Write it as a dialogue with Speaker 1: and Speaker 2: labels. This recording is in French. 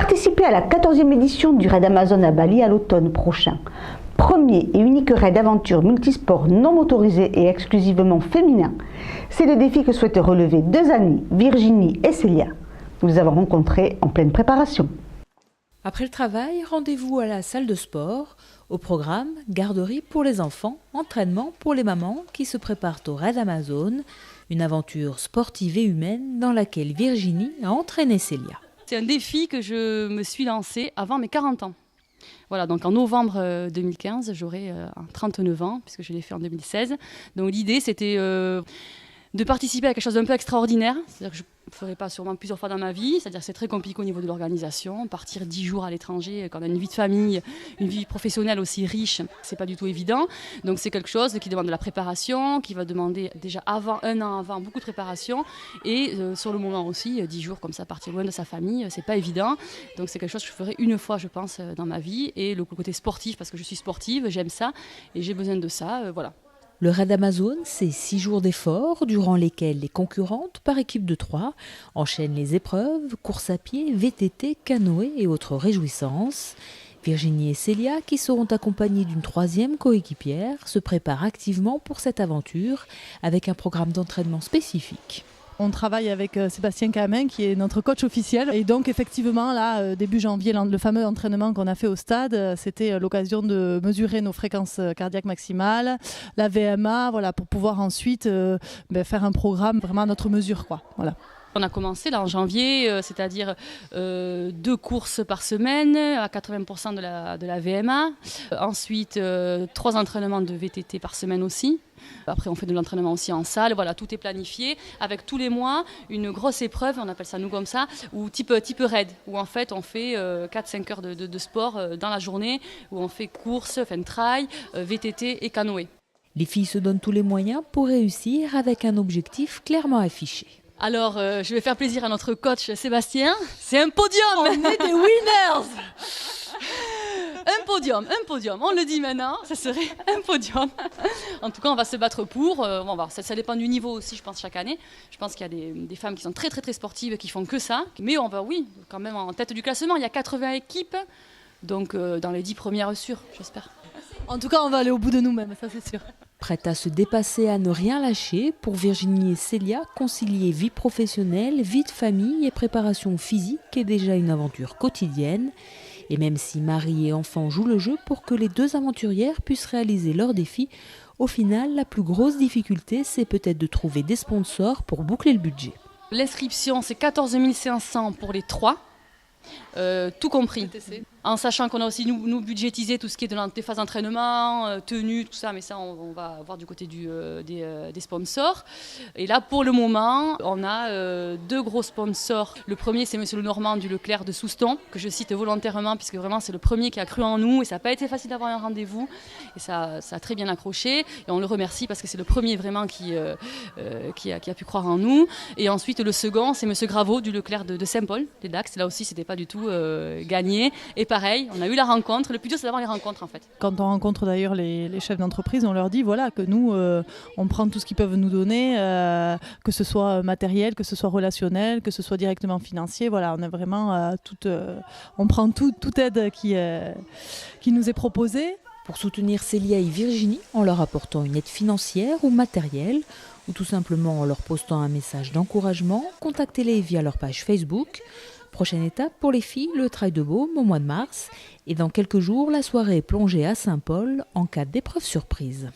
Speaker 1: Participez à la 14e édition du Raid Amazon à Bali à l'automne prochain. Premier et unique raid d'aventure multisport non motorisé et exclusivement féminin. C'est le défi que souhaitent relever deux amies, Virginie et Célia. Nous les avons rencontrées en pleine préparation.
Speaker 2: Après le travail, rendez-vous à la salle de sport. Au programme, garderie pour les enfants, entraînement pour les mamans qui se préparent au Raid Amazon, une aventure sportive et humaine dans laquelle Virginie a entraîné Célia.
Speaker 3: C'est un défi que je me suis lancé avant mes 40 ans. Voilà, donc en novembre 2015, j'aurai 39 ans, puisque je l'ai fait en 2016. Donc l'idée, c'était de participer à quelque chose d'un peu extraordinaire. C'est-à-dire que je ne ferai pas sûrement plusieurs fois dans ma vie. C'est-à-dire que c'est très compliqué au niveau de l'organisation. Partir 10 jours à l'étranger, quand on a une vie de famille, une vie professionnelle aussi riche, c'est pas du tout évident. Donc c'est quelque chose qui demande de la préparation, qui va demander déjà un an avant, beaucoup de préparation. Et sur le moment aussi, 10 jours comme ça, partir loin de sa famille, c'est pas évident. Donc c'est quelque chose que je ferai une fois, je pense, dans ma vie. Et le côté sportif, parce que je suis sportive, j'aime ça et j'ai besoin de ça, voilà.
Speaker 2: Le Raid Amazon, c'est 6 jours d'efforts durant lesquels les concurrentes, par équipe de 3, enchaînent les épreuves, course à pied, VTT, canoë et autres réjouissances. Virginie et Célia, qui seront accompagnées d'une 3e coéquipière, se préparent activement pour cette aventure avec un programme d'entraînement spécifique.
Speaker 4: On travaille avec Sébastien Camin qui est notre coach officiel et donc effectivement là début janvier le fameux entraînement qu'on a fait au stade, c'était l'occasion de mesurer nos fréquences cardiaques maximales, la VMA, voilà, pour pouvoir ensuite faire un programme vraiment à notre mesure, quoi. Voilà.
Speaker 3: On a commencé là en janvier, c'est-à-dire 2 courses par semaine à 80% de la VMA. Ensuite, 3 entraînements de VTT par semaine aussi. Après, on fait de l'entraînement aussi en salle. Voilà, tout est planifié. Avec tous les mois, une grosse épreuve, on appelle ça nous comme ça, ou type raid, où en fait on fait 4-5 heures de sport dans la journée, où on fait course, trail, VTT et canoë.
Speaker 2: Les filles se donnent tous les moyens pour réussir avec un objectif clairement affiché.
Speaker 3: Alors, je vais faire plaisir à notre coach Sébastien. C'est un podium.
Speaker 4: On est des winners.
Speaker 3: Un podium. On le dit maintenant, ça serait un podium. En tout cas, on va se battre pour. Ça dépend du niveau aussi, je pense, chaque année. Je pense qu'il y a des femmes qui sont très, très, très sportives, qui font que ça. Mais on va, oui, quand même en tête du classement. Il y a 80 équipes, donc dans les 10 premières sûres, j'espère.
Speaker 4: En tout cas, on va aller au bout de nous-mêmes, ça c'est sûr.
Speaker 2: Prête à se dépasser, à ne rien lâcher, pour Virginie et Célia, concilier vie professionnelle, vie de famille et préparation physique est déjà une aventure quotidienne. Et même si mari et enfant jouent le jeu pour que les deux aventurières puissent réaliser leurs défis, au final, la plus grosse difficulté, c'est peut-être de trouver des sponsors pour boucler le budget.
Speaker 3: L'inscription, c'est 14 500 pour les 3. Tout compris, en sachant qu'on a aussi nous budgétisé tout ce qui est des phases d'entraînement, tenue, tout ça, mais ça on va voir du côté des sponsors. Et là pour le moment on a 2 gros sponsors. Le premier c'est Monsieur Lenormand du Leclerc de Souston, que je cite volontairement puisque vraiment c'est le premier qui a cru en nous et ça n'a pas été facile d'avoir un rendez-vous et ça a très bien accroché et on le remercie parce que c'est le premier vraiment qui a pu croire en nous. Et ensuite le second c'est Monsieur Graveau du Leclerc de Saint-Paul, les Dax. Là aussi c'était pas du tout gagné. Et pareil, on a eu la rencontre. Le plus dur, c'est d'avoir les rencontres, en fait.
Speaker 4: Quand on rencontre d'ailleurs les chefs d'entreprise, on leur dit voilà, que nous, on prend tout ce qu'ils peuvent nous donner, que ce soit matériel, que ce soit relationnel, que ce soit directement financier. Voilà, on a vraiment on prend toute aide qui nous est proposée.
Speaker 2: Pour soutenir Célia et Virginie en leur apportant une aide financière ou matérielle, ou tout simplement en leur postant un message d'encouragement, contactez-les via leur page Facebook. Prochaine étape pour les filles, le Trail de Beaume au mois de mars. Et dans quelques jours, la soirée plongée à Saint-Paul en cas d'épreuve surprise.